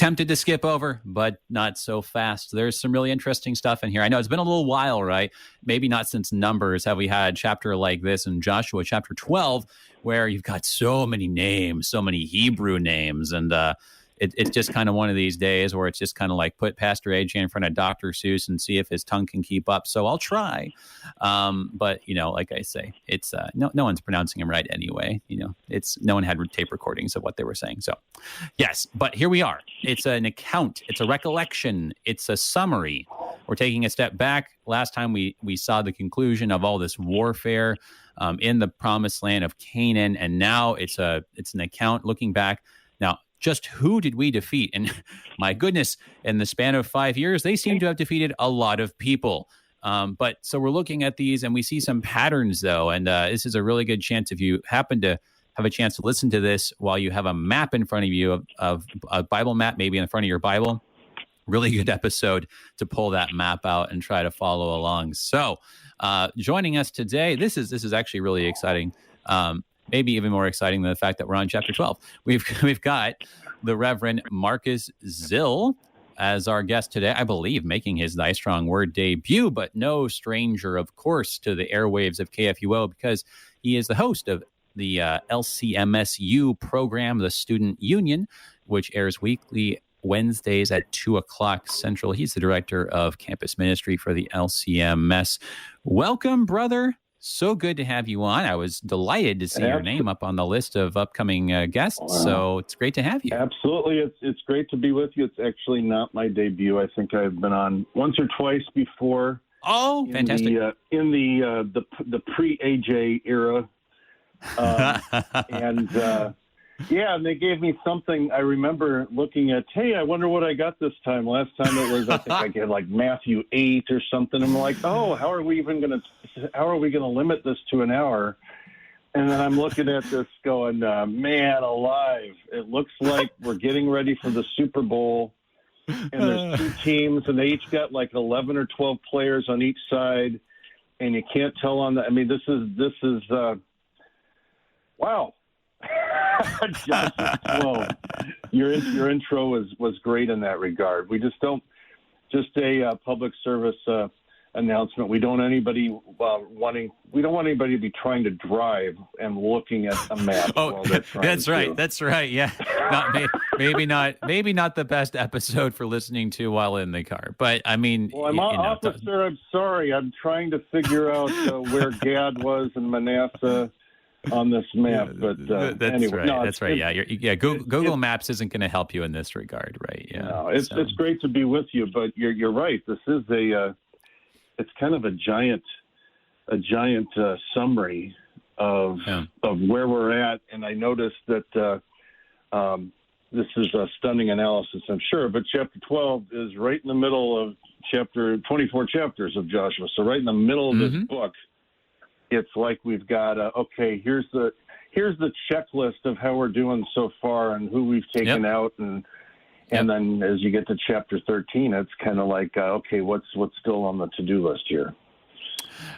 tempted to skip over, but not so fast. There's some really interesting stuff in here. I know it's been a little while, right? Maybe not since Numbers have we had a chapter like this in Joshua chapter 12, where you've got so many names, so many Hebrew names, and it's just kind of one of these days where it's just kind of like put Pastor AJ in front of Dr. Seuss and see if his tongue can keep up. So I'll try. But, like I say, it's no one's pronouncing him right anyway. It's no one had tape recordings of what they were saying. So, yes, but here we are. It's an account. It's a recollection. It's a summary. We're taking a step back. Last time we saw the conclusion of all this warfare in the promised land of Canaan. And now it's an account looking back. Now, just who did we defeat? And my goodness, in the span of 5 years, they seem to have defeated a lot of people. But so we're looking at these and we see some patterns, though. And this is a really good chance if you happen to have a chance to listen to this while you have a map in front of you, of a Bible map, maybe in front of your Bible. Really good episode to pull that map out and try to follow along. So joining us today, this is actually really exciting. Maybe even more exciting than the fact that we're on chapter 12. We've got the Reverend Marcus Zill as our guest today, I believe, making his Thy Strong Word debut, but no stranger, of course, to the airwaves of KFUO because he is the host of the LCMS U program, the Student Union, which airs weekly Wednesdays at 2 o'clock Central. He's the director of campus ministry for the LCMS. Welcome, brother. So good to have you on. I was delighted to see your name up on the list of upcoming guests. Wow. So it's great to have you. Absolutely. It's great to be with you. It's actually not my debut. I think I've been on once or twice before. Oh, fantastic. In the pre-AJ era. And they gave me something. I remember looking at, hey, I wonder what I got this time. Last time it was, I think I get like Matthew 8 or something. I'm like, oh, how are we going to limit this to an hour? And then I'm looking at this going, man alive. It looks like we're getting ready for the Super Bowl. And there's two teams, and they each got like 11 or 12 players on each side. And you can't tell on that. I mean, this is wow. Your intro was great in that regard. We just don't, just a public service announcement. We don't want anybody to be trying to drive and looking at a map. Oh, that's right. That's right. Yeah, maybe not the best episode for listening to while in the car. But I mean, well, officer. I'm sorry. I'm trying to figure out where Gad was and Manasseh on this map, but that's anyway, right. No, that's right. Yeah, Google Maps isn't going to help you in this regard, right? Yeah, no, it's great to be with you, but you're right. This is it's kind of a giant summary of where we're at, and I noticed that this is a stunning analysis, I'm sure, but chapter 12 is right in the middle of chapter 24 chapters of Joshua, so right in the middle of this book. It's like we've got okay. Here's the checklist of how we're doing so far and who we've taken out, and then as you get to chapter 13, it's kind of like okay, what's still on the to-do list here?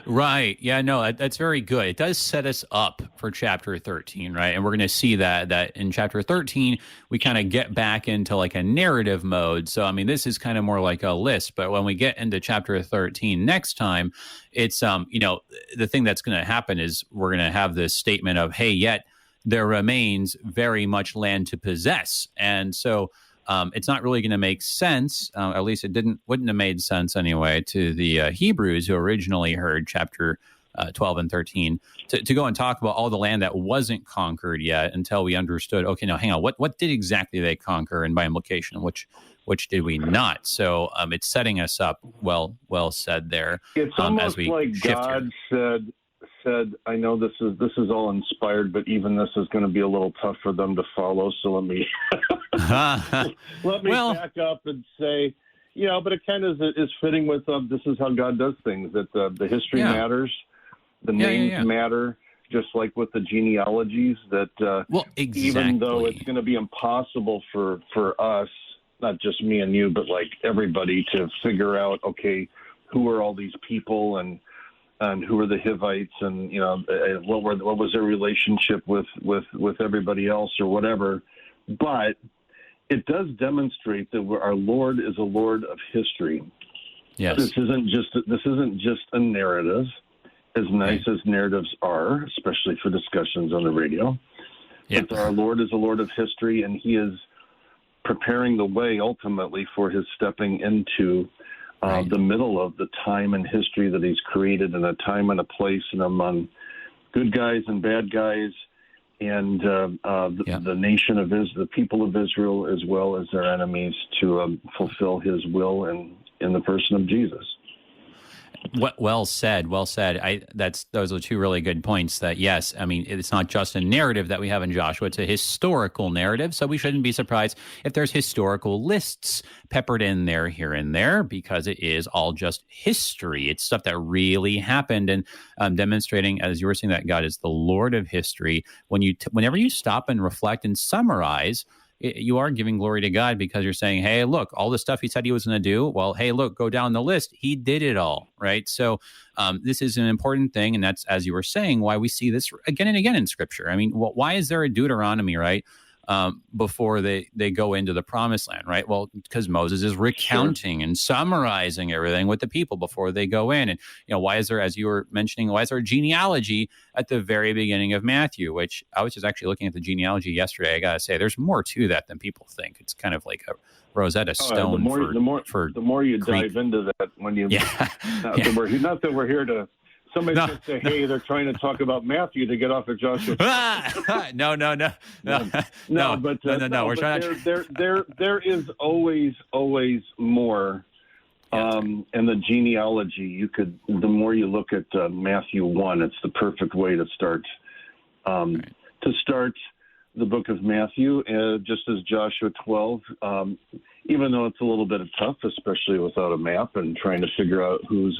Right. Yeah, no, that's very good. It does set us up for chapter 13, right? And we're going to see that in chapter 13, we kind of get back into like a narrative mode. So, I mean, this is kind of more like a list, but when we get into chapter 13 next time, it's, the thing that's going to happen is we're going to have this statement of, hey, yet there remains very much land to possess. And so, it's not really going to make sense, at least it wouldn't have made sense anyway, to the Hebrews who originally heard chapter 12 and 13 to go and talk about all the land that wasn't conquered yet until we understood, okay, now hang on, what did exactly they conquer, and by implication, which did we not? So it's setting us up well said there. It's almost as we like God said, I know this is all inspired, but even this is going to be a little tough for them to follow. So let me back up and say, but it kind of is fitting with this is how God does things. That the history matters, the names matter, just like with the genealogies. That exactly. Even though it's going to be impossible for us, not just me and you, but like everybody, to figure out, okay, who are all these people and who are the Hivites, and what was their relationship with everybody else or whatever. But it does demonstrate that our Lord is a Lord of history. Yes. This isn't just a narrative, as nice as narratives are, especially for discussions on the radio. Yep. But our Lord is a Lord of history, and he is preparing the way ultimately for his stepping into the middle of the time and history that he's created, in a time and a place, and among good guys and bad guys, and the nation of Israel, the people of Israel, as well as their enemies, to fulfill his will in the person of Jesus. Well said. Well said. Those are two really good points. That yes, I mean, it's not just a narrative that we have in Joshua; it's a historical narrative. So we shouldn't be surprised if there's historical lists peppered in there, here and there, because it is all just history. It's stuff that really happened, and demonstrating, as you were saying, that God is the Lord of history. Whenever you stop and reflect and summarize, you are giving glory to God, because you're saying, hey, look, all the stuff he said he was going to do. Well, hey, look, go down the list. He did it all, right? So this is an important thing. And that's, as you were saying, why we see this again and again in Scripture. I mean, why is there a Deuteronomy, right, before they go into the promised land, right? Well, because Moses is recounting and summarizing everything with the people before they go in. And, why is there, as you were mentioning, why is there a genealogy at the very beginning of Matthew, which I was just actually looking at the genealogy yesterday. I got to say, there's more to that than people think. It's kind of like a Rosetta Stone. The more you dive into that, when you, not that we're here to, somebody should say, hey, they're trying to talk about Matthew to get off of Joshua. No. We're trying to. There is always more. And the genealogy, the more you look at Matthew 1, it's the perfect way to start. To start the book of Matthew, just as Joshua 12, even though it's a little bit tough, especially without a map and trying to figure out who's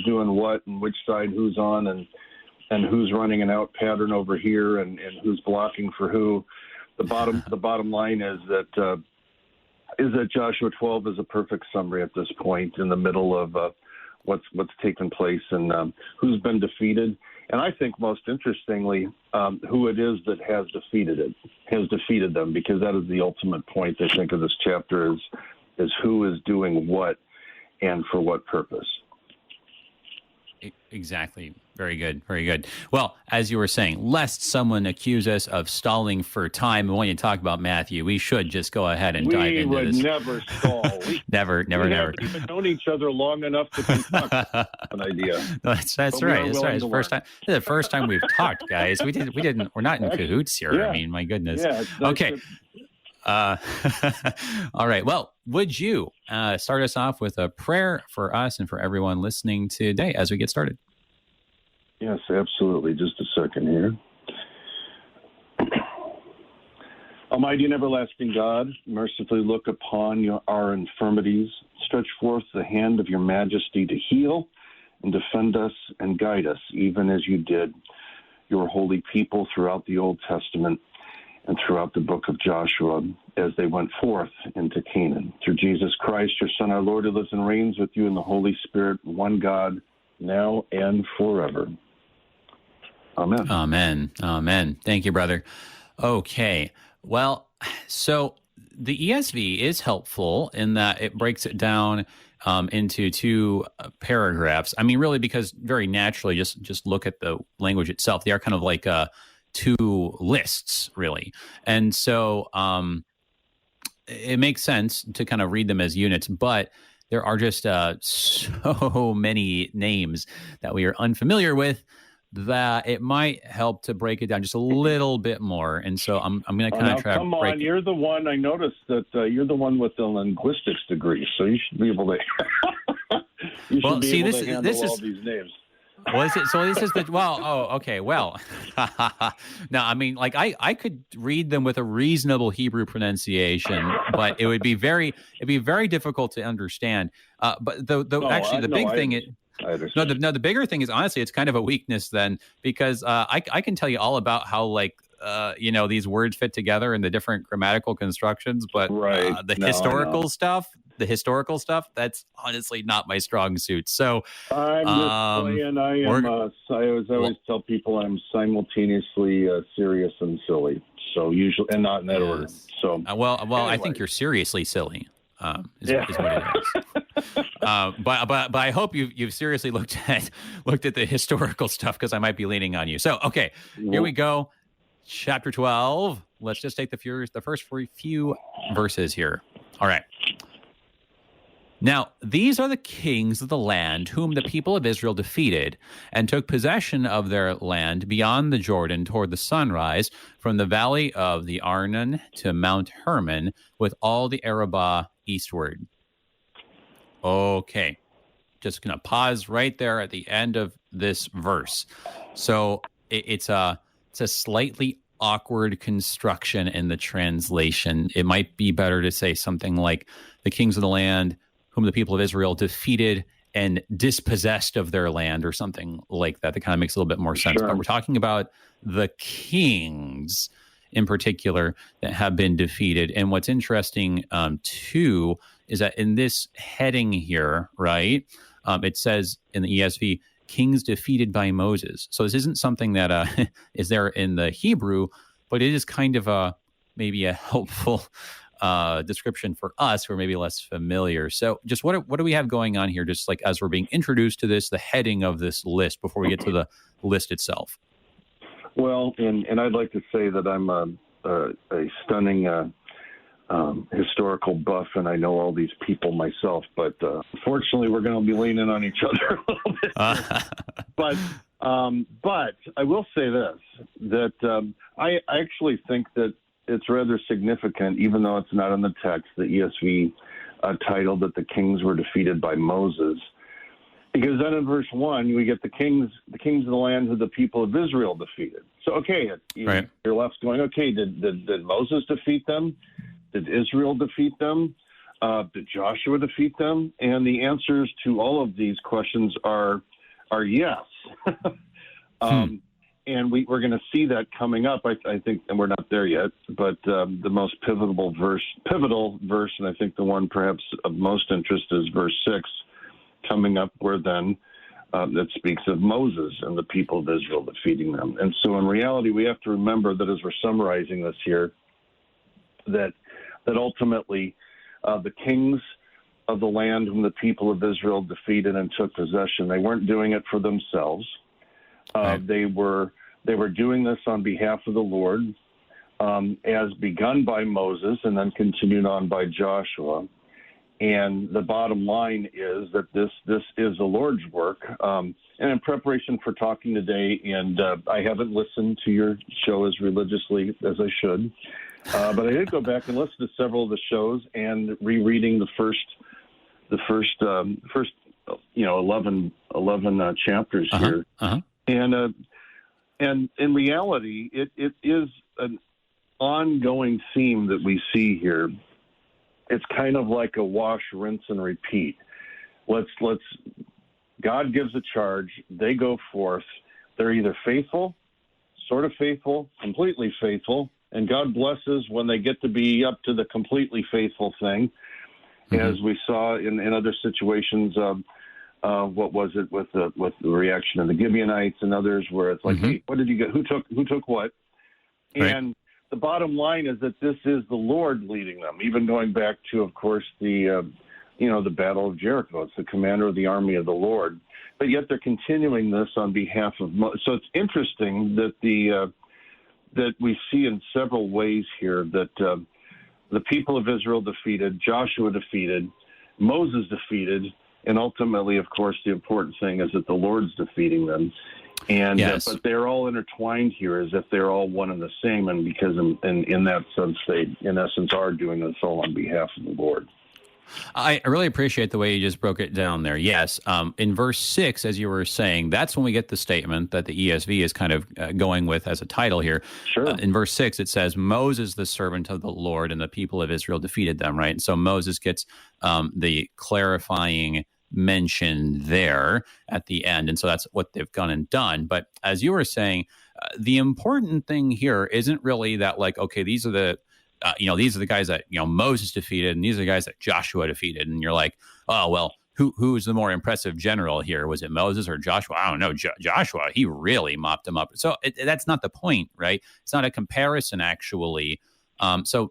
doing what and which side who's on and who's running an out pattern over here and who's blocking for who. The bottom line is that Joshua 12 is a perfect summary at this point in the middle of what's taken place and who's been defeated. And I think most interestingly, who it is that has defeated them, because that is the ultimate point, I think, of this chapter is who is doing what and for what purpose. Exactly. Very good. Very good. Well, as you were saying, lest someone accuse us of stalling for time when you talk about Matthew, we should just go ahead and dive into this. We would never stall. Never. We haven't even known each other long enough to concoct an idea. That's right. That's right. It's the first time we've talked, guys. We're not in cahoots here. Yeah. I mean, my goodness. Yeah, okay. All right. Well, would you start us off with a prayer for us and for everyone listening today as we get started? Yes, absolutely. Just a second here. Almighty and everlasting God, mercifully look upon our infirmities. Stretch forth the hand of your majesty to heal and defend us and guide us, even as you did your holy people throughout the Old Testament and throughout the book of Joshua as they went forth into Canaan. Through Jesus Christ, your Son, our Lord, who lives and reigns with you in the Holy Spirit, one God, now and forever. Amen. Amen. Amen. Thank you, brother. Okay. Well, so the ESV is helpful in that it breaks it down into two paragraphs. I mean, really, because very naturally, just look at the language itself. They are kind of like two lists, really. And so it makes sense to kind of read them as units, but there are just so many names that we are unfamiliar with that it might help to break it down just a little bit more. And so I'm going to kind of try. Come on, you're the one. I noticed that you're the one with the linguistics degree, so you should be able to. Handle all these names. Was it? So this is the okay. Well, no, I mean, like I could read them with a reasonable Hebrew pronunciation, but it'd be very difficult to understand. But the big thing is. The bigger thing is, honestly, it's kind of a weakness then, because I can tell you all about how these words fit together and the different grammatical constructions, but historical stuff, the historical stuff, that's honestly not my strong suit. So I'm just playing. I always tell people I'm simultaneously serious and silly. So usually, and not in that order. So well, anyway. I think you're seriously silly. Is what it is. But I hope you've seriously looked at the historical stuff, because I might be leaning on you. So okay, here we go. Chapter 12. Let's just take the first few verses here. All right. Now, these are the kings of the land whom the people of Israel defeated and took possession of their land beyond the Jordan toward the sunrise, from the valley of the Arnon to Mount Hermon, with all the Arabah eastward. Okay. Just going to pause right there at the end of this verse. So it's a slightly awkward construction in the translation. It might be better to say something like the kings of the land whom the people of Israel defeated and dispossessed of their land, or something like that. That kind of makes a little bit more sense. Sure. But we're talking about the kings in particular that have been defeated. And what's interesting, too, is that in this heading here, right, it says in the ESV, kings defeated by Moses. So this isn't something that is there in the Hebrew, but it is kind of maybe a helpful description for us who are maybe less familiar. So just what do we have going on here, just like as we're being introduced to this, the heading of this list, before we get to the list itself? Well, and I'd like to say that I'm a stunning historical buff, and I know all these people myself, but unfortunately we're going to be leaning on each other a little bit. But I will say this, that I actually think that it's rather significant, even though it's not in the text, the ESV titled that the kings were defeated by Moses. Because then in verse 1, we get the kings of the land who the people of Israel defeated. So, okay, right. You're left going, okay, did Moses defeat them? Did Israel defeat them? Did Joshua defeat them? And the answers to all of these questions are yes. And we're going to see that coming up, I think, and we're not there yet, but the most pivotal verse, and I think the one perhaps of most interest is verse 6 coming up, where then that speaks of Moses and the people of Israel defeating them. And so in reality, we have to remember that as we're summarizing this here, that ultimately the kings of the land whom the people of Israel defeated and took possession, they weren't doing it for themselves. Right. They were doing this on behalf of the Lord, as begun by Moses and then continued on by Joshua. And the bottom line is that this is the Lord's work. And in preparation for talking today, and I haven't listened to your show as religiously as I should, but I did go back and listen to several of the shows, and rereading the first 11 chapters here. Uh-huh. And in reality, it is an ongoing theme that we see here. It's kind of like a wash, rinse, and repeat. God gives a charge. They go forth. They're either faithful, sort of faithful, completely faithful, and God blesses when they get to be up to the completely faithful thing, as we saw in other situations. What was it with the reaction of the Gibeonites and others, where it's like, hey, what did you get? Who took what? Right. And the bottom line is that this is the Lord leading them, even going back to, of course, the Battle of Jericho. It's the commander of the army of the Lord. But yet they're continuing this on behalf of so it's interesting that that we see in several ways here that the people of Israel defeated, Joshua defeated, Moses defeated, and ultimately, of course, the important thing is that the Lord's defeating them. And yes. But they're all intertwined here as if they're all one and the same, and because in that sense, they, in essence, are doing this all on behalf of the Lord. I really appreciate the way you just broke it down there. Yes. In verse 6, as you were saying, that's when we get the statement that the ESV is kind of going with as a title here. Sure. In verse 6, it says, Moses, the servant of the Lord, and the people of Israel defeated them, right? And so Moses gets the clarifying mention there at the end. And so that's what they've gone and done. But as you were saying, the important thing here isn't really that, like, okay, these are the these are the guys that, Moses defeated, and these are the guys that Joshua defeated. And you're like, oh, well, who's the more impressive general here? Was it Moses or Joshua? I don't know. Joshua, he really mopped them up. So that's not the point, right? It's not a comparison, actually. So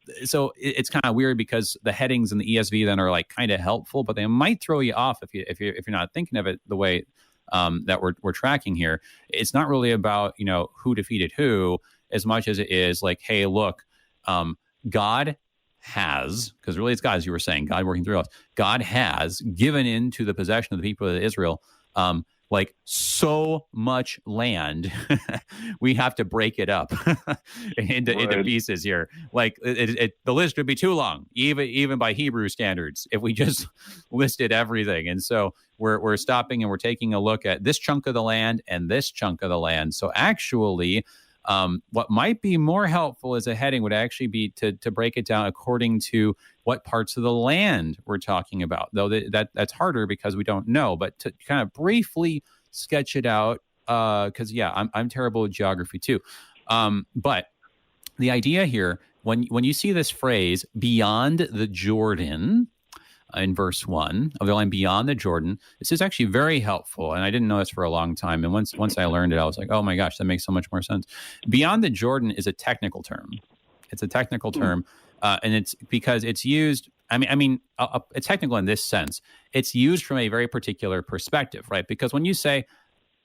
it's kind of weird because the headings in the ESV then are like kind of helpful, but they might throw you off if you're not thinking of it the way that we're tracking here. It's not really about who defeated who as much as it is like, hey, look, God has, because really it's God, as you were saying, God working through us. God has given into the possession of the people of Israel like so much land, we have to break it up into pieces here. Like the list would be too long, even by Hebrew standards, if we just listed everything. And so we're stopping and we're taking a look at this chunk of the land and this chunk of the land. So actually, what might be more helpful as a heading would actually be to break it down according to what parts of the land we're talking about, though that's harder because we don't know, but to kind of briefly sketch it out, because I'm terrible with geography too. But the idea here, when you see this phrase beyond the Jordan in verse 1 of the line beyond the Jordan, this is actually very helpful. And I didn't know this for a long time. And once I learned it, I was like, oh my gosh, that makes so much more sense. Beyond the Jordan is a technical term. It's a technical term. And it's because it's used, it's technical in this sense. It's used from a very particular perspective, right? Because when you say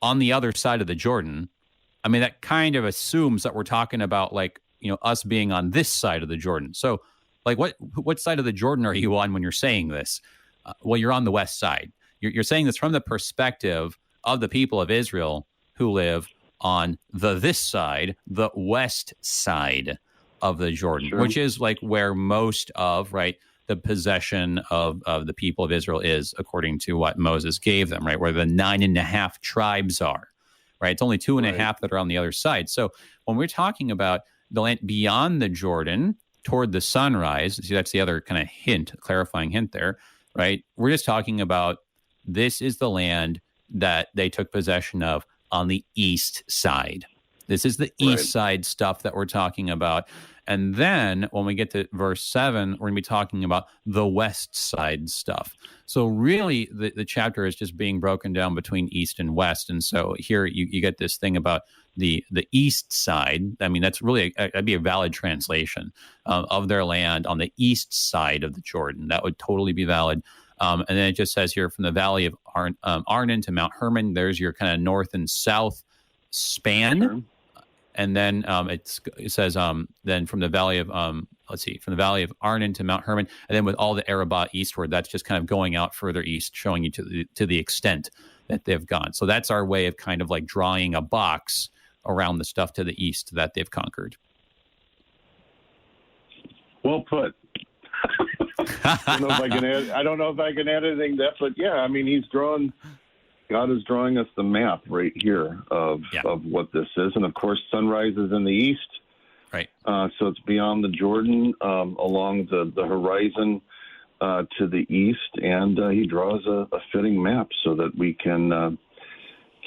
on the other side of the Jordan, that kind of assumes that we're talking about like, us being on this side of the Jordan. So like what side of the Jordan are you on when you're saying this? Well, you're on the west side. You're saying this from the perspective of the people of Israel who live on this side, the west side of the Jordan, which is like where most of, the possession of the people of Israel is, according to what Moses gave them, right? Where the 9.5 tribes are, right? It's only 2.5 that are on the other side. So when we're talking about the land beyond the Jordan toward the sunrise, see, that's the other kind of hint, clarifying hint there, right? We're just talking about this is the land that they took possession of on the east side. This is the east side stuff that we're talking about. And then when we get to verse 7, we're going to be talking about the west side stuff. So really, the chapter is just being broken down between east and west. And so here you get this thing about the east side. That's really that'd be a valid translation of their land on the east side of the Jordan. That would totally be valid. And then it just says here from the valley of Arnon to Mount Hermon, there's your kind of north and south span. Sure. And then it says then from the valley of from the valley of Arnon to Mount Hermon, and then with all the Arabah eastward, that's just kind of going out further east, showing you to the extent that they've gone. So that's our way of kind of like drawing a box around the stuff to the east that they've conquered. Well put. I don't know if I can add anything to that, but yeah, God is drawing us the map right here of what this is. And of course, sunrise is in the east. Right. So it's beyond the Jordan, along the horizon to the east. And he draws a fitting map so that we can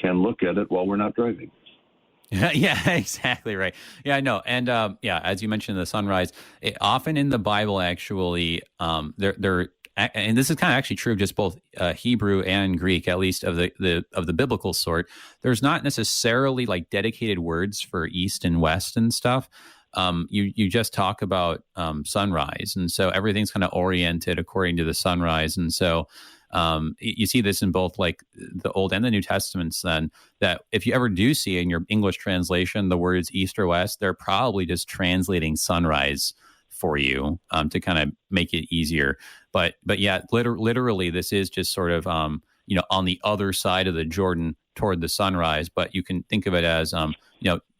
look at it while we're not driving. Yeah, exactly right. Yeah, I know. And as you mentioned, the sunrise, often in the Bible, actually, and this is kind of actually true of just both Hebrew and Greek, at least of the biblical sort. There's not necessarily like dedicated words for east and west and stuff. You just talk about sunrise, and so everything's kind of oriented according to the sunrise. And so you see this in both like the Old and the New Testaments. Then that if you ever do see in your English translation the words east or west, they're probably just translating sunrise for you to kind of make it easier. But yeah, literally, this is just sort of on the other side of the Jordan toward the sunrise. But you can think of it as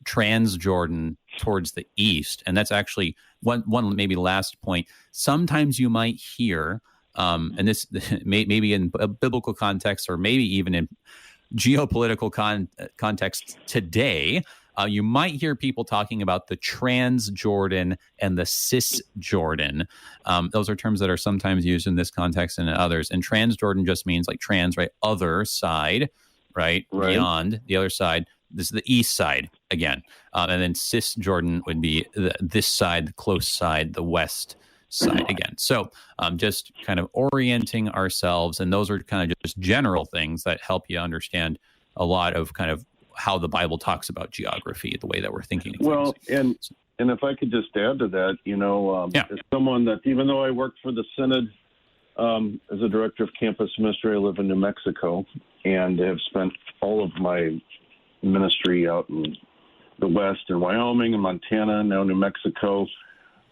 Trans-Jordan towards the east, and that's actually one maybe last point. Sometimes you might hear, and this maybe in a biblical context or maybe even in geopolitical context today. You might hear people talking about the Trans-Jordan and the Cisjordan. Those are terms that are sometimes used in this context and in others. And Trans-Jordan just means like trans, right? Other side, right? Beyond the other side. this is the east side again. And then Cisjordan would be this side, the close side, the west side again. So just kind of orienting ourselves. And those are kind of just general things that help you understand a lot of kind of how the Bible talks about geography, the way that we're thinking of things. And if I could just add to that, as someone that, even though I worked for the Synod as a director of campus ministry, I live in New Mexico and have spent all of my ministry out in the West, in Wyoming and Montana, now New Mexico.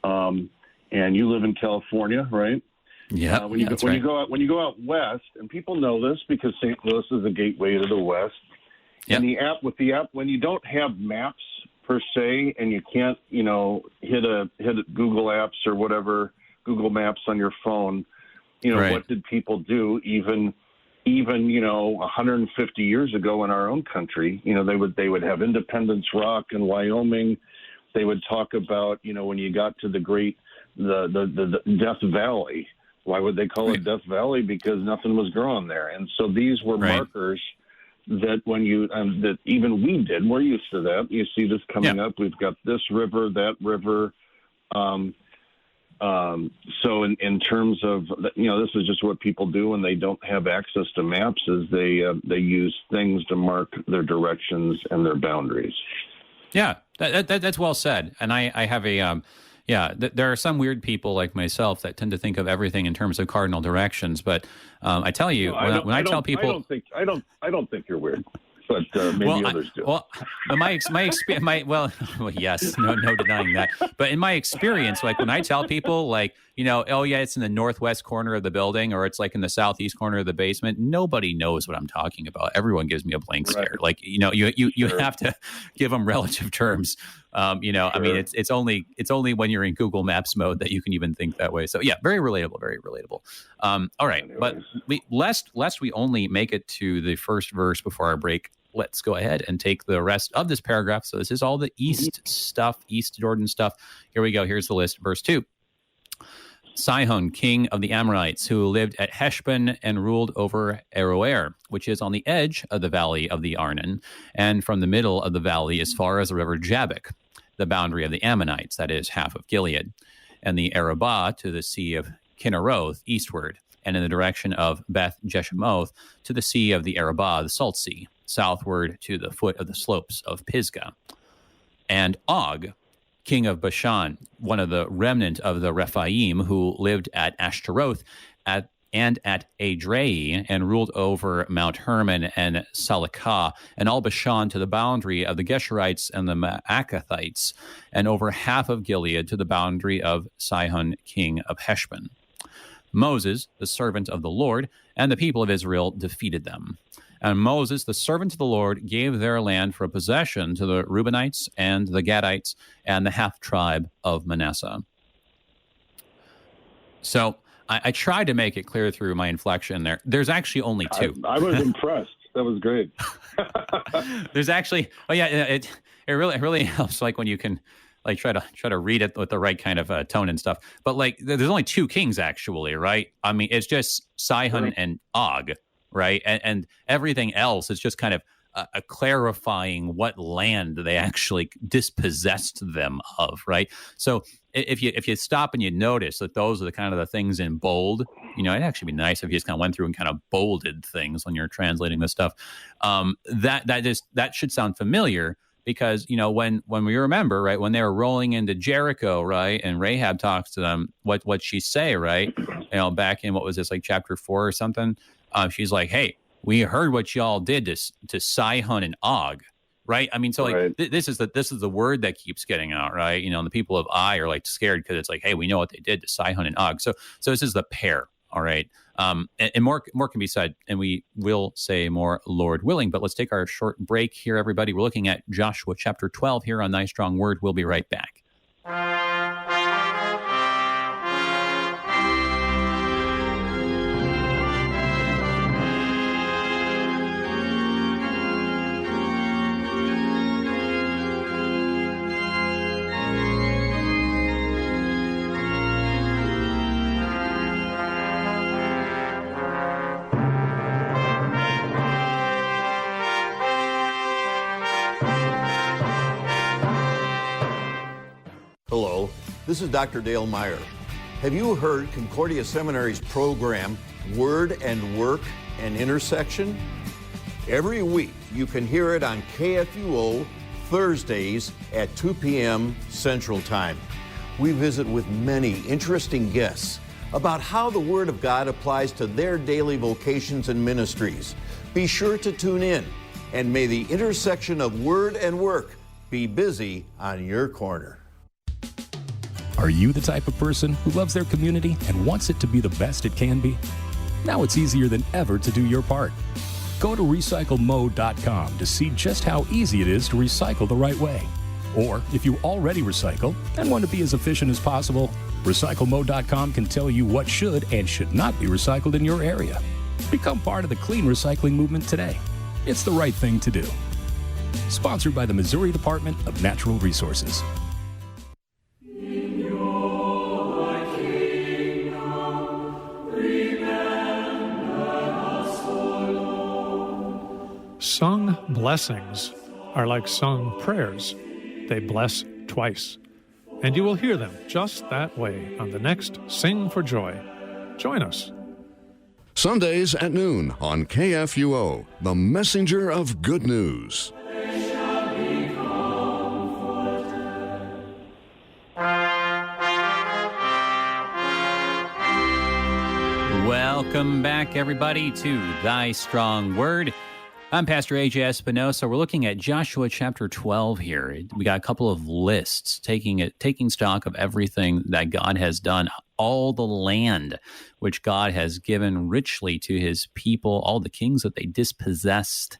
And you live in California, right? Yeah. When you go out west, and people know this because St. Louis is a gateway to the West. Yep. And the app, when you don't have maps per se, and you can't, hit a Google Apps or whatever, Google Maps on your phone, right. What did people do even 150 years ago in our own country? They would have Independence Rock in Wyoming. They would talk about, when you got to the Death Valley. Why would they call it Death Valley? Because nothing was growing there. And so these were markers that when that even we did, we're used to that. You see this coming up. We've got this river, that river. So in terms of, this is just what people do when they don't have access to maps, is they use things to mark their directions and their boundaries. Yeah, that's well said. And I have a, there are some weird people like myself that tend to think of everything in terms of cardinal directions. But I tell you, when I tell people, I don't think you're weird. But maybe others do. Well, my experience, yes, no denying that. But in my experience, like when I tell people, like, oh yeah, it's in the northwest corner of the building, or it's like in the southeast corner of the basement, nobody knows what I'm talking about. Everyone gives me a blank stare. Like, you have to give them relative terms. I mean, it's only when you're in Google Maps mode that you can even think that way. So yeah, very relatable, very relatable. All right, but lest we only make it to the first verse before our break, let's go ahead and take the rest of this paragraph. So this is all the East stuff, East Jordan stuff. Here we go. Here's the list. Verse 2. Sihon, king of the Amorites, who lived at Heshbon and ruled over Aroer, which is on the edge of the valley of the Arnon, and from the middle of the valley as far as the river Jabbok, the boundary of the Ammonites, that is, half of Gilead, and the Arabah to the sea of Kinneroth eastward, and in the direction of Beth Jeshimoth to the sea of the Arabah, the Salt Sea, southward to the foot of the slopes of Pisgah. And Og, king of Bashan, one of the remnant of the Rephaim, who lived at Ashtaroth and at Adrei, and ruled over Mount Hermon and Salakah, and all Bashan to the boundary of the Geshurites and the Maacathites, and over half of Gilead to the boundary of Sihon, king of Heshbon. Moses, the servant of the Lord, and the people of Israel defeated them. And Moses, the servant of the Lord, gave their land for a possession to the Reubenites and the Gadites and the half-tribe of Manasseh. So I tried to make it clear through my inflection there. There's actually only two. I was impressed. That was great. There's actually, it really helps, like when you can like try to read it with the right kind of tone and stuff. But like there's only two kings actually, right? I mean, it's just Sihon and Og. Right. And everything else is just kind of a clarifying what land they actually dispossessed them of. Right. So if you stop and you notice that those are the kind of the things in bold, it'd actually be nice if you just kind of went through and kind of bolded things when you're translating this stuff. That should sound familiar. Because, when we remember, right, when they were rolling into Jericho, right, and Rahab talks to them, what she say, right, back in, what was this, like chapter 4 or something, she's like, hey, we heard what y'all did to Sihon and Og, right? I mean, so like this is the word that keeps getting out, right? And the people of Ai are like scared because it's like, hey, we know what they did to Sihon and Og. So this is the pair, all right? And more can be said, and we will say more, Lord willing. But let's take our short break here, everybody. We're looking at Joshua chapter 12 here on Thy Strong Word. We'll be right back. This is Dr. Dale Meyer. Have you heard Concordia Seminary's program, Word and Work and Intersection? Every week, you can hear it on KFUO Thursdays at 2 p.m. Central Time. We visit with many interesting guests about how the Word of God applies to their daily vocations and ministries. Be sure to tune in, and may the intersection of Word and Work be busy on your corner. Are you the type of person who loves their community and wants it to be the best it can be? Now it's easier than ever to do your part. Go to recyclemode.com to see just how easy it is to recycle the right way. Or if you already recycle and want to be as efficient as possible, recyclemode.com can tell you what should and should not be recycled in your area. Become part of the clean recycling movement today. It's the right thing to do. Sponsored by the Missouri Department of Natural Resources. Sung blessings are like sung prayers. They bless twice. And you will hear them just that way on the next Sing for Joy. Join us. Sundays at noon on KFUO, the messenger of good news. Welcome back, everybody, to Thy Strong Word. I'm Pastor A.J. Espinosa. We're looking at Joshua chapter 12 here. We got a couple of lists, taking stock of everything that God has done, all the land which God has given richly to his people, all the kings that they dispossessed.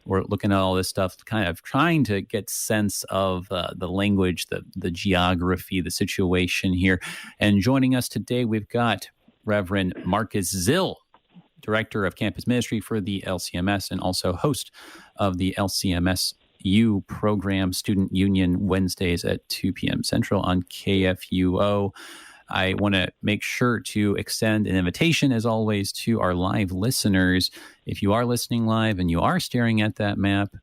We're looking at all this stuff, kind of trying to get sense of the language, the geography, the situation here. And joining us today, we've got Reverend Marcus Zill, Director of Campus Ministry for the LCMS and also host of the LCMS U program, Student Union, Wednesdays at 2 p.m. Central on KFUO. I want to make sure to extend an invitation, as always, to our live listeners. If you are listening live and you are staring at that map,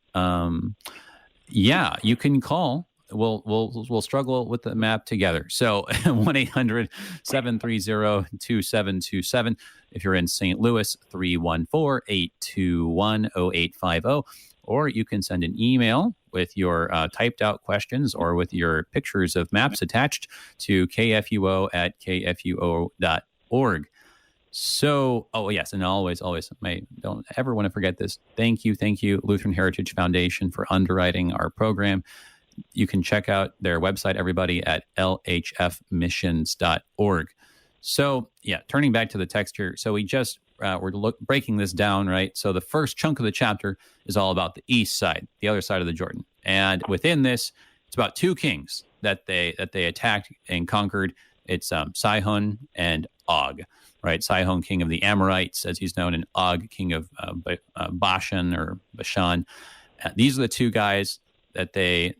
you can call. We'll struggle with the map together. So 1-800-730-2727. If you're in St. Louis, 314-821-0850. Or you can send an email with your typed out questions or with your pictures of maps attached to kfuo@kfuo.org. So, yes, and always, don't ever want to forget this. Thank you, Lutheran Heritage Foundation, for underwriting our program. You can check out their website, everybody, at lhfmissions.org. So, turning back to the text here. So we just we're breaking this down, right? So the first chunk of the chapter is all about the east side, the other side of the Jordan. And within this, it's about two kings that they attacked and conquered. It's Sihon and Og, right? Sihon, king of the Amorites, as he's known, and Og, king of Bashan or Bashan. These are the two guys that they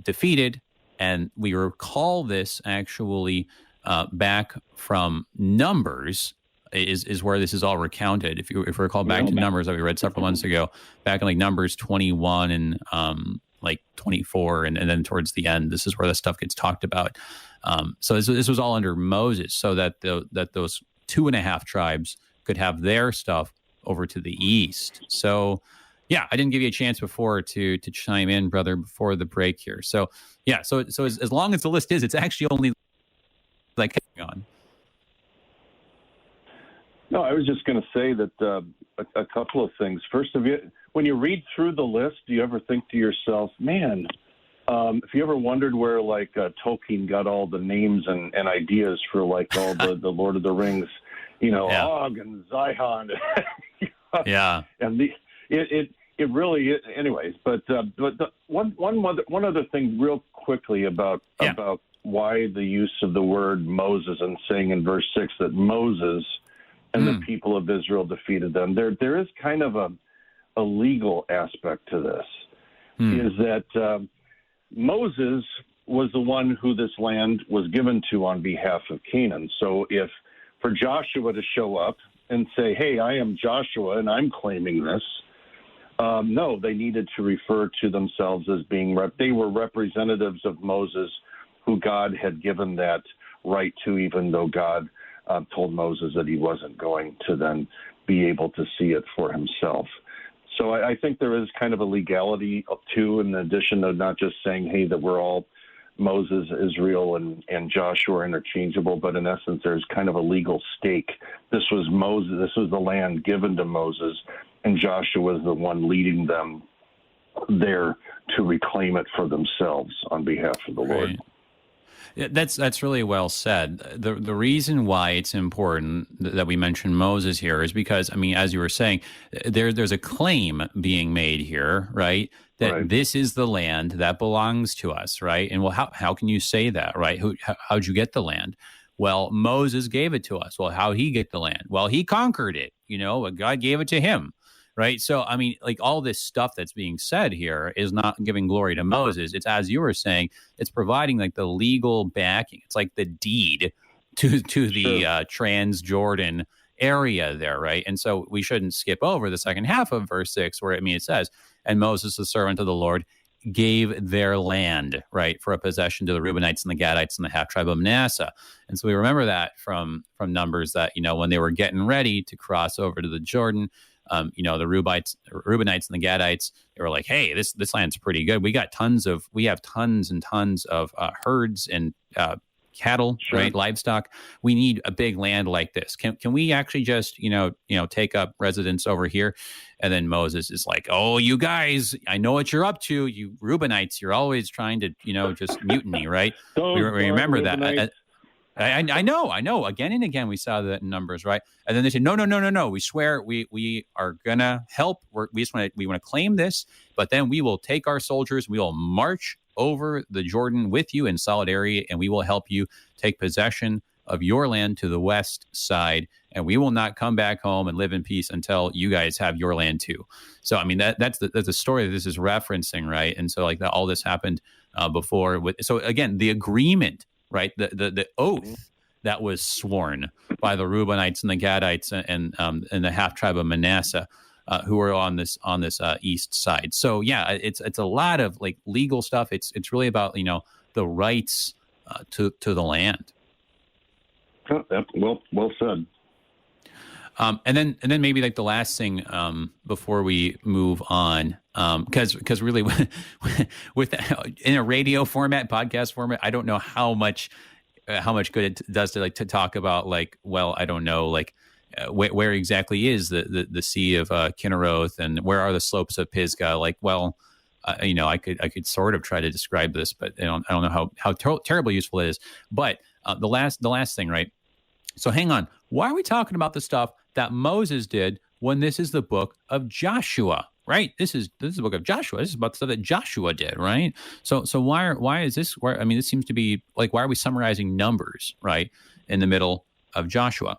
defeated, and we recall this actually back from Numbers is where this is all recounted. If you recall back to Numbers that we read several months ago, back in like Numbers 21 and like 24, and then towards the end, this is where the stuff gets talked about. So this was all under Moses, so that those 2.5 tribes could have their stuff over to the east. So. Yeah, I didn't give you a chance before to chime in, brother, before the break here. So, so as long as the list is, it's actually only like on. No, I was just going to say that a couple of things. First of it, when you read through the list, do you ever think to yourself, man, if you ever wondered where like Tolkien got all the names and ideas for like all the Lord of the Rings, Og and Zion, and it really is, anyways. But one other thing, real quickly about why the use of the word Moses and saying in verse 6 that Moses and the people of Israel defeated them. There is kind of a legal aspect to this. Is that Moses was the one who this land was given to on behalf of Canaan. So if for Joshua to show up and say, hey, I am Joshua and I'm claiming this, no, they needed to refer to themselves as being they were representatives of Moses who God had given that right to, even though God told Moses that he wasn't going to then be able to see it for himself. So I think there is kind of a legality too, in addition to not just saying, hey, that we're all Moses, Israel, and Joshua are interchangeable, but in essence, there's kind of a legal stake. This was Moses. This was the land given to Moses, and Joshua was the one leading them there to reclaim it for themselves on behalf of the Lord. Yeah, that's really well said. The reason why it's important that we mention Moses here is because, I mean, as you were saying, there's a claim being made here, right? That this is the land that belongs to us, right? And well, how can you say that, right? How'd you get the land? Well, Moses gave it to us. Well, how'd he get the land? Well, he conquered it. God gave it to him. Right. So, I mean, like all this stuff that's being said here is not giving glory to Moses. It's, as you were saying, it's providing like the legal backing. It's like the deed to the Transjordan area there. Right. And so we shouldn't skip over the second half of verse 6 where, it says, and Moses, the servant of the Lord, gave their land, right, for a possession to the Reubenites and the Gadites and the half tribe of Manasseh. And so we remember that from Numbers that, when they were getting ready to cross over to the Jordan, the Reubenites and the Gadites, they were like, hey, this land's pretty good. We have tons and tons of herds and cattle, right? Livestock. We need a big land like this. Can we actually just, take up residence over here? And then Moses is like, oh, you guys, I know what you're up to. You Reubenites, you're always trying to, just mutiny, right? We remember that. I know. Again and again, we saw that in Numbers, right? And then they said, no. We swear we are gonna help. We want to claim this, but then we will take our soldiers. We will march over the Jordan with you in solidarity, and we will help you take possession of your land to the west side, and we will not come back home and live in peace until you guys have your land too. So, I mean, that's the story that this is referencing, right? And so, like, all this happened before. So, again, the agreement, right? The oath that was sworn by the Reubenites and the Gadites and the half tribe of Manasseh, who are on this east side. So yeah, it's a lot of like legal stuff. It's really about the rights to the land. Well said. And then maybe like the last thing before we move on, because really with in a radio format, podcast format, I don't know how much good it does to talk about I don't know where exactly is the Sea of Kinneroth and where are the slopes of Pisgah? I could sort of try to describe this, but I don't know how terribly useful it is. But the last thing, right? So hang on. Why are we talking about the stuff that Moses did when this is the book of Joshua, right? This is the book of Joshua. This is about the stuff that Joshua did, right? So why is this? This seems to be why are we summarizing Numbers, right, in the middle of Joshua?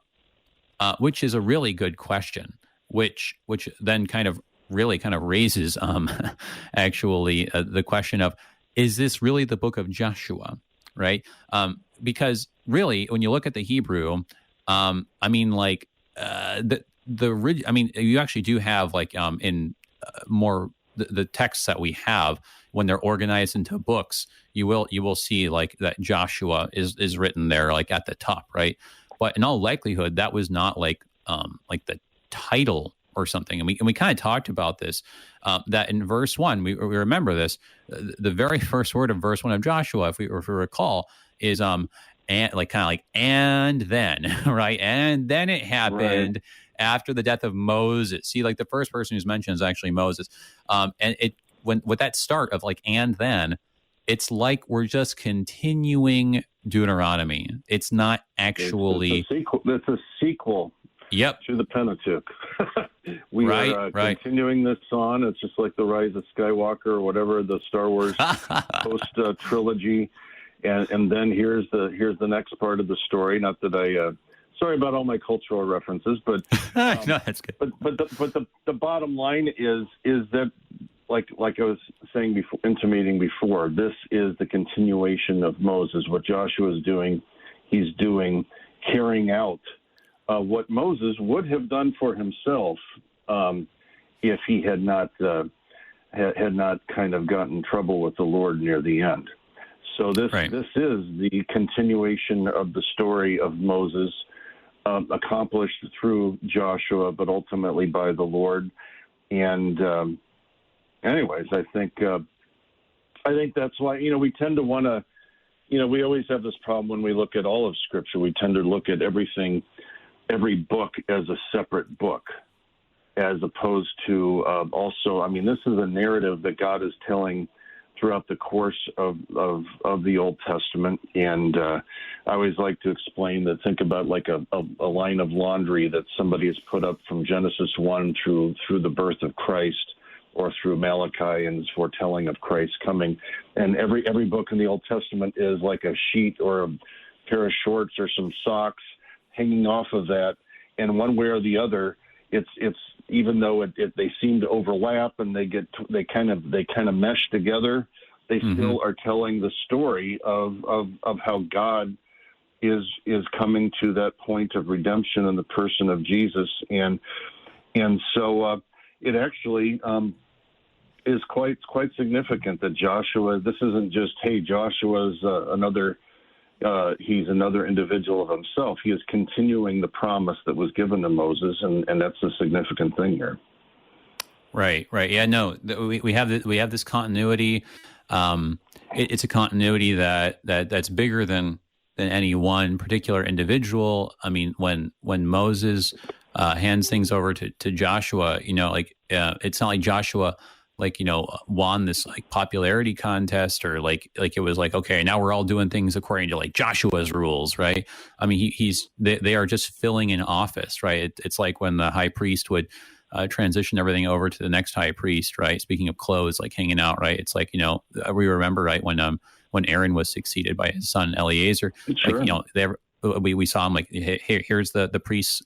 Which is a really good question, which then kind of raises actually the question of, is this really the book of Joshua, right? Because really, when you look at the Hebrew, you actually do have in more the texts that we have, when they're organized into books, you will see that Joshua is written there at the top, right? But in all likelihood, that was not the title or something. And we kind of talked about this, that in verse 1, we remember this, the very first word of verse 1 of Joshua, if we recall, is and then, right? And then it happened after the death of Moses. See, the first person who's mentioned is actually Moses. And with that start of and then, it's like we're just continuing Deuteronomy. It's not actually it's a sequel. It's a sequel. Yep. To the Pentateuch. We are continuing this on. It's just like the Rise of Skywalker or whatever, the Star Wars post trilogy, and then here's the next part of the story. Not that I sorry about all my cultural references, but no, that's good. But the bottom line is that like I was saying before, intimating before, this is the continuation of Moses. What Joshua is doing, he's doing, carrying out what Moses would have done for himself if he had not kind of gotten in trouble with the Lord near the end. So this Right. this is the continuation of the story of Moses, accomplished through Joshua, but ultimately by the Lord. And anyways, I think that's why we tend to want to. We always have this problem when we look at all of Scripture. We tend to look at everything, every book as a separate book, as opposed to also. I mean, this is a narrative that God is telling throughout the course of the Old Testament. And I always like to explain that, think about like a line of laundry that somebody has put up from Genesis 1 through the birth of Christ, or through Malachi and his foretelling of Christ's coming. And every book in the Old Testament is like a sheet or a pair of shorts or some socks hanging off of that. And one way or the other, it's even though they seem to overlap and they kind of mesh together, they still are telling the story of how God is coming to that point of redemption in the person of Jesus. And so it actually is quite significant that Joshua. This isn't just, hey, Joshua's another. He's another individual of himself. He is continuing the promise that was given to Moses, and that's a significant thing here. Right. Yeah. No, we have this continuity. It's a continuity that's bigger than any one particular individual. I mean, when Moses hands things over to Joshua, it's not like Joshua won this popularity contest, or it was okay, now we're all doing things according to Joshua's rules, right? I mean, they are just filling in office, right? It's like when the high priest would transition everything over to the next high priest, right? Speaking of clothes, hanging out, right? It's we remember, right, when Aaron was succeeded by his son Eleazar, Sure. we saw him here's the priest's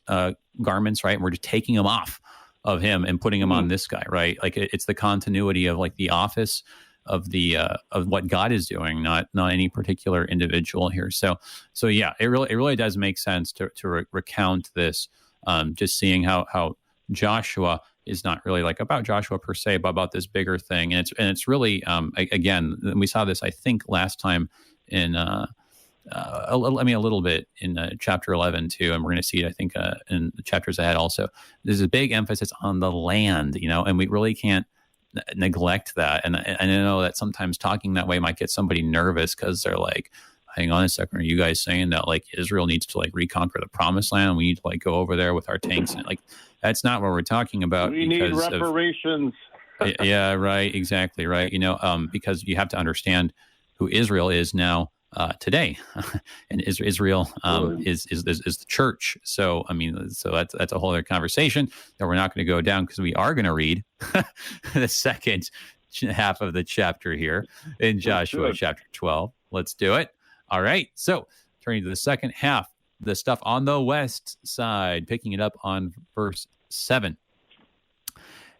garments, right? And we're just taking them off of him and putting him on this guy, right? It's the continuity of the office of the of what God is doing, not any particular individual here. So yeah, it really does make sense to recount this. Just seeing how Joshua is not really about Joshua per se, but about this bigger thing, and it's really again, we saw this I think last time in. A little bit in chapter 11 too, and we're going to see it, I think, in the chapters ahead also. There's a big emphasis on the land, and we really can't neglect that. And I know that sometimes talking that way might get somebody nervous because they're like, hang on a second, are you guys saying that Israel needs to reconquer the promised land? We need to go over there with our tanks? And that's not what we're talking about. We need reparations. Yeah, right, exactly, right. Because you have to understand who Israel is now. Today, and Israel is the church. So that's a whole other conversation that we're not going to go down, because we are going to read the second half of the chapter here in Joshua chapter 12. Let's do it. All right. So turning to the second half, the stuff on the west side, picking it up on verse 7.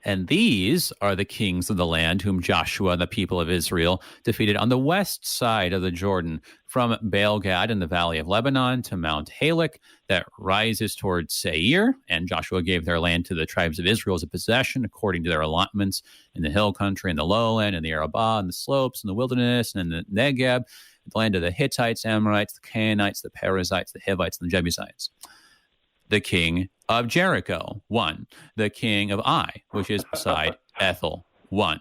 And these are the kings of the land whom Joshua, the people of Israel, defeated on the west side of the Jordan, from Baal-Gad in the valley of Lebanon to Mount Halak that rises toward Seir. And Joshua gave their land to the tribes of Israel as a possession, according to their allotments in the hill country and the lowland and the Arabah and the slopes and the wilderness and the Negeb, the land of the Hittites, Amorites, the Canaanites, the Perizzites, the Hivites, and the Jebusites. The king of Jericho, 1. The king of Ai, which is beside Ethel, 1.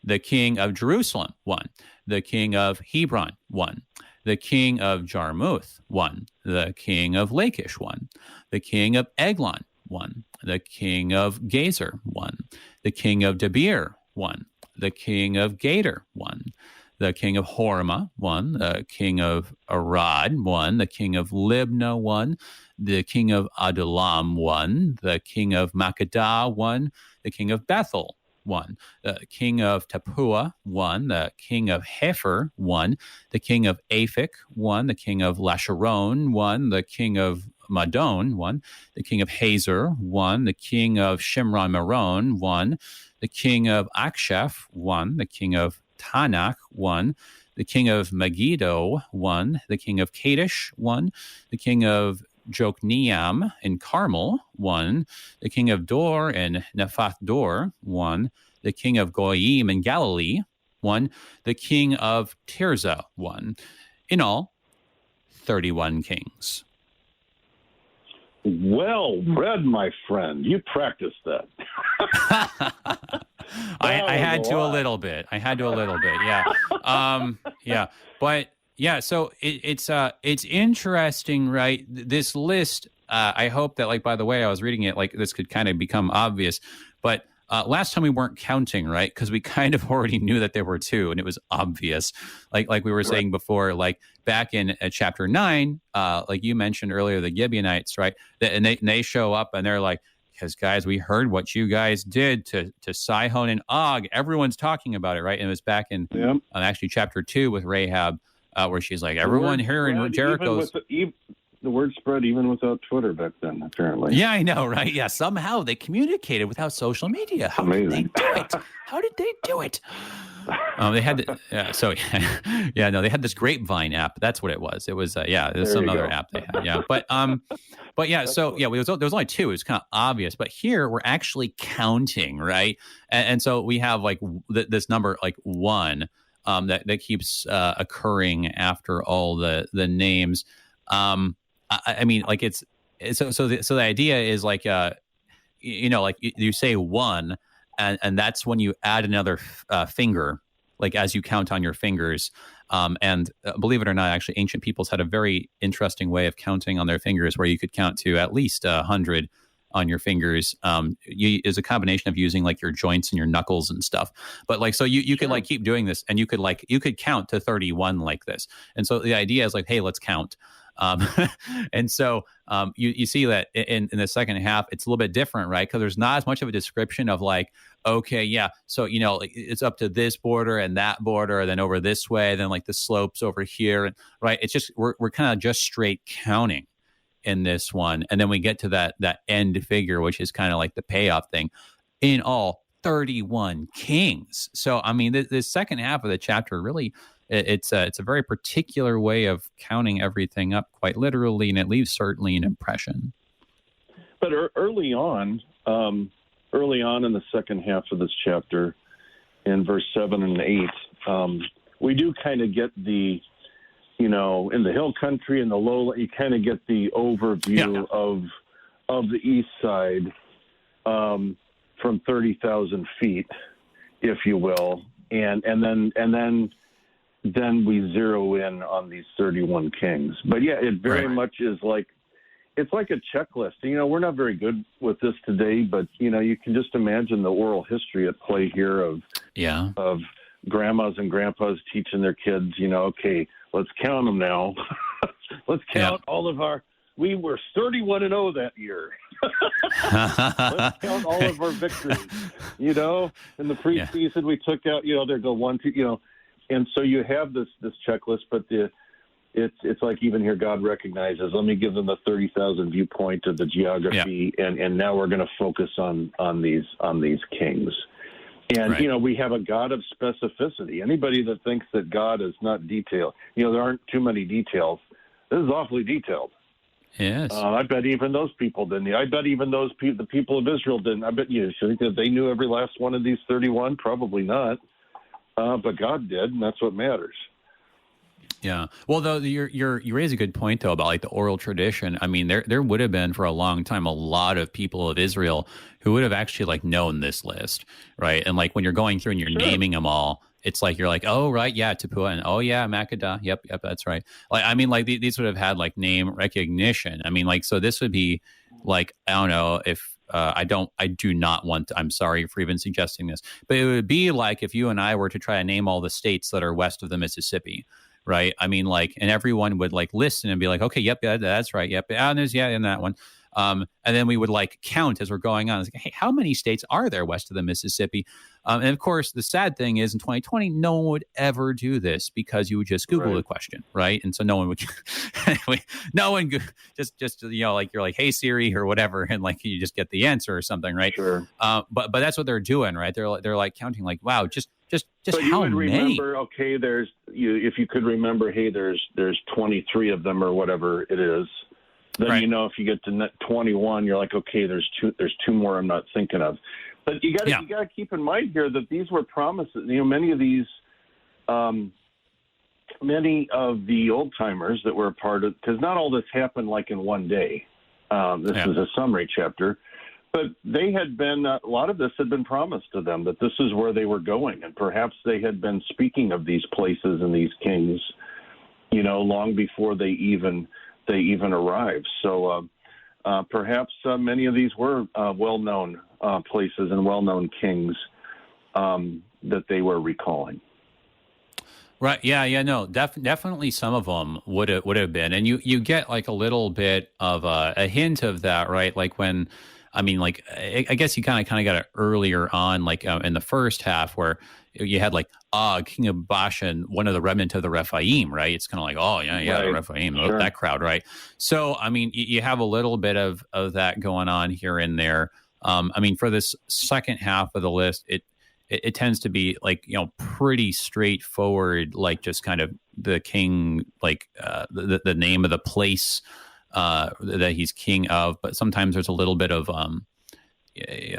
The king of Jerusalem, 1. The king of Hebron, 1. The king of Jarmuth, 1. The king of Lachish, 1. The king of Eglon, 1. The king of Gezer, 1. The king of Debir, 1. The king of Gader, 1. The king of Hormah, 1. The king of Arad, 1. The king of Libnah, 1. The king of Adullam, 1. The king of Makkedah, 1. The king of Bethel, 1. The king of Tappuah, 1. The king of Hepher, 1. The king of Aphek, 1. The king of Lasharon, 1. The king of Madon, 1. The king of Hazor, 1. The king of Shimron Meron, 1. The king of Aksheph, 1. The king of Tanakh, 1. The king of Megiddo, 1. The king of Kadesh, 1. The king of Jokneam in Carmel, 1. The king of Dor and Nephath Dor, 1. The king of Goyim in Galilee, 1. The king of Tirzah, 1. In all, 31 kings. Well read, my friend. You practiced that. I had to a little bit. Yeah. Yeah. But yeah, so it's interesting, right? This list, I hope that, like, by the way, I was reading it, like, this could kind of become obvious, but last time we weren't counting, right? Because we kind of already knew that there were 2, and it was obvious. Like we were saying before, like back in chapter 9, like you mentioned earlier, the Gibeonites, right? And they show up and they're like, because guys, we heard what you guys did to Sihon and Og. Everyone's talking about it, right? And it was back in actually chapter 2 with Rahab, where she's like, everyone here in Jericho's. The word spread even without Twitter back then, apparently. Yeah, I know, right? Yeah, somehow they communicated without social media. How did they do it? They had they had this Grapevine app. That's what it was. It was there's some other app they had. Yeah, but yeah, so yeah, there was only 2. It was kind of obvious, but here we're actually counting, right? And so we have like this number, like 1, that keeps occurring after all the names. I mean, like it's so the idea is like like you say 1, and that's when you add another finger, like as you count on your fingers. And believe it or not, actually, ancient peoples had a very interesting way of counting on their fingers, where you could count to at least 100 on your fingers. Is a combination of using like your joints and your knuckles and stuff. But like, so you could like keep doing this, and you could count to 31 like this. And so the idea is like, hey, let's count. And so you see that in the second half, it's a little bit different, right? Because there's not as much of a description of like, okay, yeah, so it's up to this border and that border, and then over this way, then like the slopes over here, and right. It's just we're kind of just straight counting in this one, and then we get to that end figure, which is kind of like the payoff thing. In all, 31 kings. So I mean, the second half of the chapter really. It's a very particular way of counting everything up quite literally, and it leaves certainly an impression. But early on in the second half of this chapter, in verse 7 and 8, we do kind of get the, in the hill country and the lowland, you kind of get the overview of the east side from 30,000 feet, if you will, and then we zero in on these 31 kings. But yeah, it very much is like, it's like a checklist. We're not very good with this today, but you can just imagine the oral history at play here of grandmas and grandpas teaching their kids, okay, let's count them now. Let's count all of we were 31-0 that year. Let's count all of our victories. In the preseason we took out, there go 1, 2, and so you have this checklist, but it's like even here God recognizes, let me give them a 30,000 viewpoint of the geography, and now we're going to focus on these kings. And we have a God of specificity. Anybody that thinks that God is not detailed, there aren't too many details. This is awfully detailed. Yes. I bet even those people didn't. I bet even the people of Israel didn't. I bet you think that they knew every last one of these 31. Probably not. But God did, and that's what matters. Yeah. Well, though, you raise a good point, though, about like the oral tradition. I mean, there would have been for a long time a lot of people of Israel who would have actually like known this list, right? And like when you're going through and you're naming them all, it's like you're like, oh, right, yeah, Tapua, and oh, yeah, Makkedah, yep, that's right. Like, I mean, like these would have had like name recognition. I mean, like, so this would be like, I don't know if. I do not want to, I'm sorry for even suggesting this, but it would be like if you and I were to try to name all the states that are west of the Mississippi, right? I mean, like, and everyone would like listen and be like, okay, yep, that's right. Yep. And there's, in that one. And then we would like count as we're going on. It's like, hey, how many states are there west of the Mississippi? And of course, the sad thing is in 2020, no one would ever do this because you would just Google the question, right? And so no one would, anyway, no one just like you're like, hey Siri or whatever, and like you just get the answer or something, right? Sure. But that's what they're doing, right? They're like counting, like, wow, just so how you would many? Remember, okay, if you could remember, hey, there's 23 of them or whatever it is. Then if you get to 21, you're like, okay, there's two more I'm not thinking of. But you got to keep in mind here that these were promises. Many of these many of the old timers that were a part of, because not all this happened like in one day. This is a summary chapter, but they had been, a lot of this had been promised to them that this is where they were going. And perhaps they had been speaking of these places and these kings, long before they even arrived. So perhaps many of these were well-known places and well-known kings that they were recalling. Right. Yeah. No. Definitely, some of them would have been, and you get like a little bit of a hint of that, right? Like when, I guess you kind of got it earlier on, like in the first half, where you had like king of Bashan, one of the remnant of the Rephaim, right? It's kind of like, right. The Rephaim, Sure. That crowd, right? So you have a little bit of that going on here and there. For this second half of the list, it tends to be like, pretty straightforward, like just kind of the king, like the name of the place that he's king of. But sometimes there's a little bit of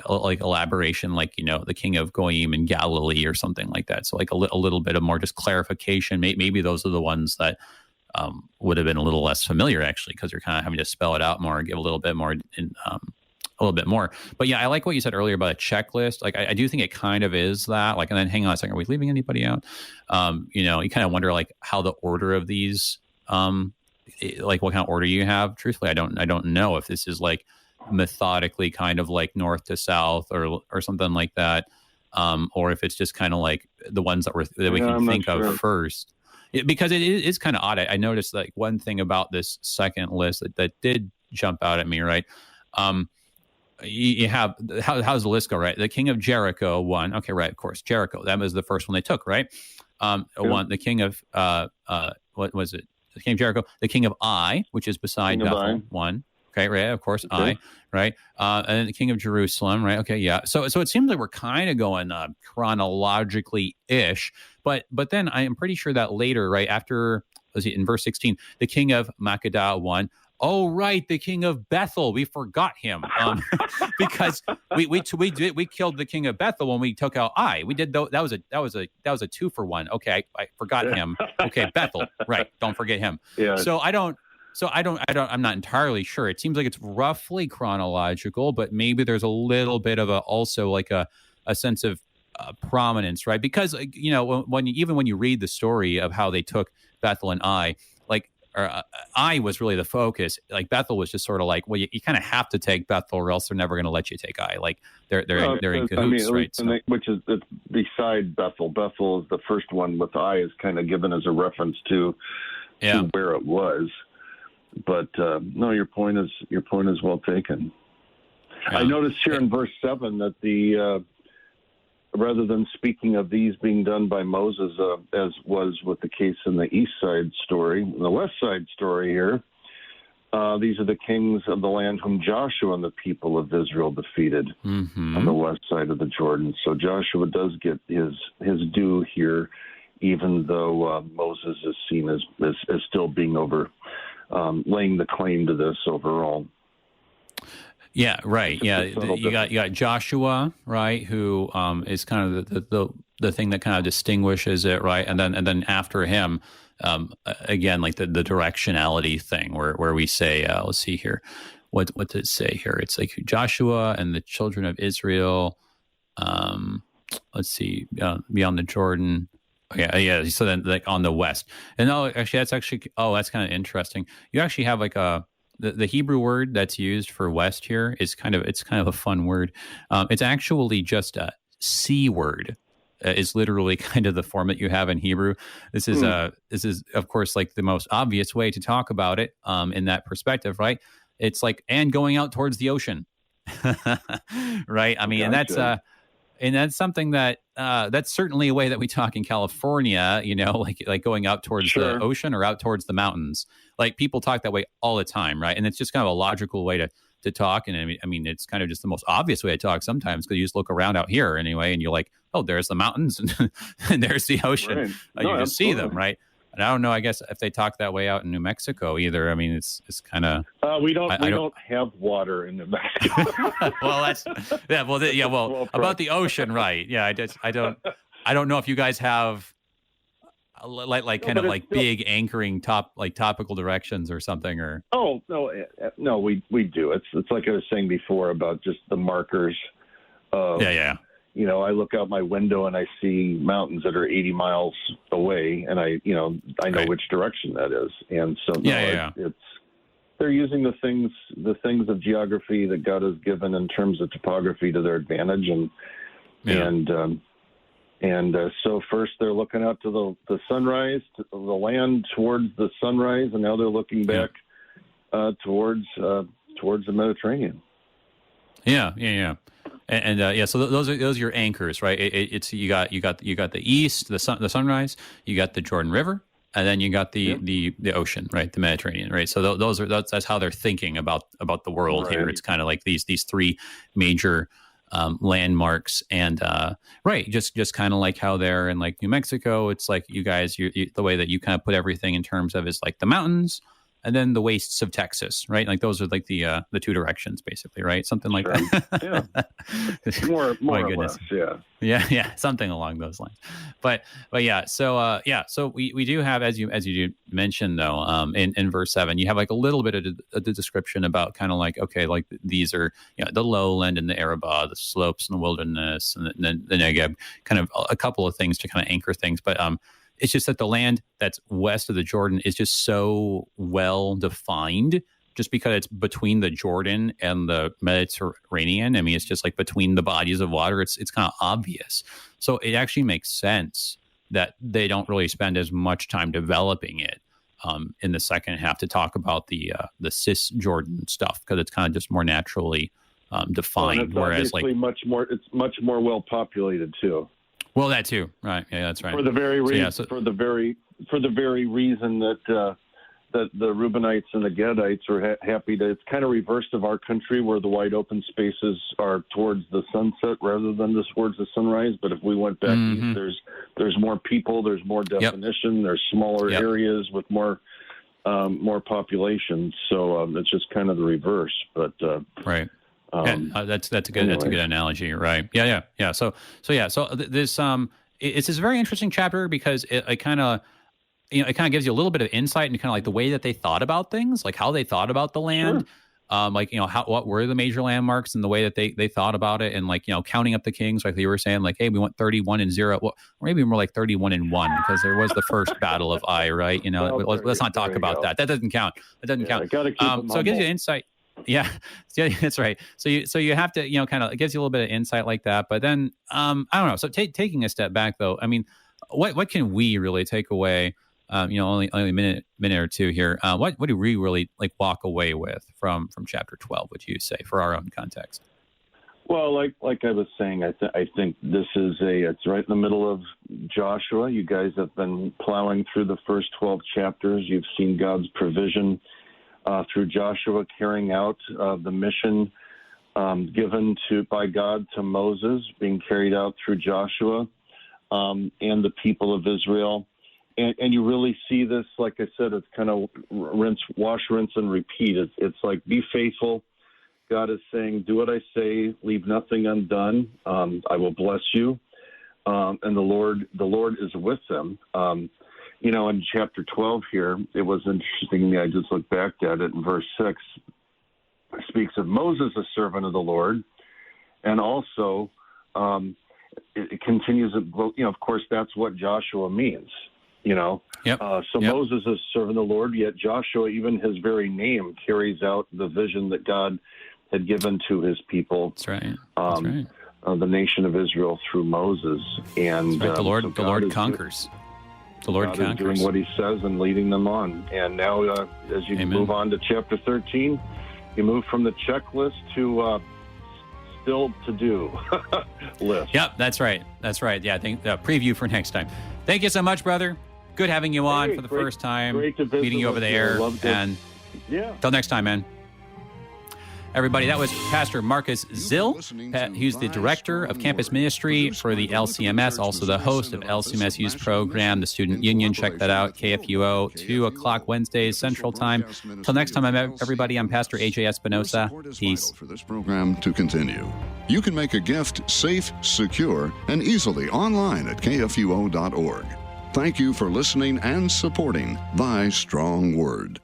like elaboration, like, the king of Goyim in Galilee or something like that. So like a little bit of more just clarification. Maybe those are the ones that would have been a little less familiar, actually, because you're kind of having to spell it out more, give a little bit more a little bit more. But yeah, I like what you said earlier about a checklist. Like I do think it kind of is that. Like, and then hang on a second, are we leaving anybody out? You kind of wonder like how the order of these, like what kind of order you have. Truthfully, I don't know if this is like methodically kind of like north to south or something like that, or if it's just kind of like the ones that we can think of first. Because it is kind of odd. I noticed like one thing about this second list that did jump out at me, right? You have, how's the list go, right? The king of Jericho, one. Okay, right, of course. Jericho, that was the first one they took, right? One, the king of, what was it? The king of Jericho, the king of Ai, which is beside Bethel, one. Okay, right, of course, okay. Ai, right? And then the king of Jerusalem, right? Okay, yeah. So it seems like we're kind of going chronologically-ish, but then I am pretty sure that later, right, after, in verse 16, the king of Makkedah, one. Oh, right, the king of Bethel. We forgot him because we killed the king of Bethel when we took out Ai. We did that was a 2-for-1. Okay, I forgot him. Okay, Bethel. Right, don't forget him. Yeah. I'm not entirely sure. It seems like it's roughly chronological, but maybe there's a little bit of also like a sense of prominence, right? Because when you read the story of how they took Bethel and Ai, like. Ai was really the focus. Like Bethel was just sort of like, well, you kind of have to take Bethel, or else they're never going to let you take Ai. Like they're in cahoots, right? So. Which is beside Bethel. Bethel is the first one with Ai is kind of given as a reference to where it was. But no, your point is well taken. Yeah. I noticed here in verse 7 that the rather than speaking of these being done by Moses, as was with the case in the east side story, the west side story here, these are the kings of the land whom Joshua and the people of Israel defeated on the west side of the Jordan. So Joshua does get his due here, even though Moses is seen as still being laying the claim to this overall. Yeah, right. Yeah, you got Joshua, right, who is kind of the thing that kind of distinguishes it, right, and then after him, again, like the directionality thing, where we say, let's see here, what does it say here? It's like Joshua and the children of Israel. Let's see, beyond the Jordan. Yeah. So then, like on the west, and that's kind of interesting. You actually have like the Hebrew word that's used for west here is kind of a fun word. It's actually just a C word. Is literally kind of the form that you have in Hebrew. This is of course like the most obvious way to talk about it in that perspective, right? It's like and going out towards the ocean, right? I mean, gotcha. And that's something that that's certainly a way that we talk in California, like going out towards the ocean or out towards the mountains. Like people talk that way all the time, right? And it's just kind of a logical way to talk. And I mean, it's kind of just the most obvious way to talk sometimes because you just look around out here anyway, and you're like, oh, there's the mountains and there's the ocean. Right. You just see them, right? And I don't know, I guess if they talk that way out in New Mexico either. I mean, it's kind of we don't have water in New Mexico. Well, about the ocean, right? Yeah, I don't know if you guys have Like kind of like still big anchoring topical directions or something, or no, we do. It's like I was saying before about just the markers. I look out my window and I see mountains that are 80 miles away, and I know which direction that is, and so it's they're using the things of geography that God has given in terms of topography to their advantage, so first they're looking out to the sunrise, to the land towards the sunrise, and now they're looking back towards the Mediterranean. So those are your anchors, right? It's you got the east, the sunrise, you got the Jordan River, and then you got the ocean, right? The Mediterranean, right? So that's how they're thinking about the world here. It's kind of like these three major landmarks, and just kind of like how they're in like New Mexico. It's like you guys, the way that you kind of put everything in terms of is like the mountains and then the wastes of Texas, right? Like those are like the two directions, basically, right? Something like that. Yeah, more or less, yeah, something along those lines. But yeah, so we do have, as you mentioned though, in verse 7, you have like a little bit of the description about kind of like, okay, like these are the lowland and the Arabah, the slopes and the wilderness, and then the Negev, kind of a couple of things to kind of anchor things, but it's just that the land that's west of the Jordan is just so well defined, just because it's between the Jordan and the Mediterranean. I mean, it's just like between the bodies of water. It's kind of obvious. So it actually makes sense that they don't really spend as much time developing it in the second half to talk about the Cisjordan stuff, because it's kind of just more naturally defined. Whereas like it's much more well populated too. Well, that too, right? Yeah, that's right. For the very reason, for the very reason that the Reubenites and the Gadites are happy to. It's kind of reversed of our country, where the wide open spaces are towards the sunset rather than towards the sunrise. But if we went back east, there's more people, there's more definition, there's smaller areas with more population. So it's just kind of the reverse. But right. That's a good analogy, right? Yeah. So this it's this very interesting chapter, because it kind of gives you a little bit of insight into kind of like the way that they thought about things, like how they thought about the land, what were the major landmarks and the way that they thought about it, and like counting up the kings, like they were saying, like, hey, we went 31-0, well, or maybe more like 31-1, because there was the first battle of Ai, right? Let's not talk about that. That doesn't count. That doesn't count. So it gives you insight. Yeah, that's right. So you have to, kind of, it gives you a little bit of insight like that. But then, I don't know. So taking a step back, though, I mean, what can we really take away? Only a minute or two here. What do we really like walk away with from chapter 12? Would you say, for our own context? Well, like I was saying, I think this is it's right in the middle of Joshua. You guys have been plowing through the first 12 chapters. You've seen God's provision through Joshua carrying out the mission given by God to Moses, being carried out through Joshua and the people of Israel. And you really see this, like I said, it's kind of wash, rinse, and repeat. It's like, be faithful. God is saying, do what I say, leave nothing undone. I will bless you. And the Lord is with them. In chapter 12 here, it was interesting to me. I just looked back at it in verse 6. It speaks of Moses, a servant of the Lord, and also it continues. Of course, that's what Joshua means. Moses is serving the Lord, yet Joshua, even his very name, carries out the vision that God had given to his people. That's right. The nation of Israel through Moses, and the Lord conquers. The Lord God is doing what he says and leading them on. And now, as you move on to chapter 13, you move from the checklist to still to do list. Yep, that's right. Yeah, I think preview for next time. Thank you so much, brother. Good having you on for the first time. Great to visit, meeting you over the air. And till next time, man. Everybody, that was Pastor Marcus Zill. He's the director of campus ministry for the LCMS, also the host of LCMS U's program, the Student Union. Check that out, KFUO, 2 o'clock Wednesdays, Central Time. Till next time, everybody, I'm Pastor AJ Espinosa. Peace. For this program to continue, you can make a gift safe, secure, and easily online at kfuo.org. Thank you for listening and supporting Thy Strong Word.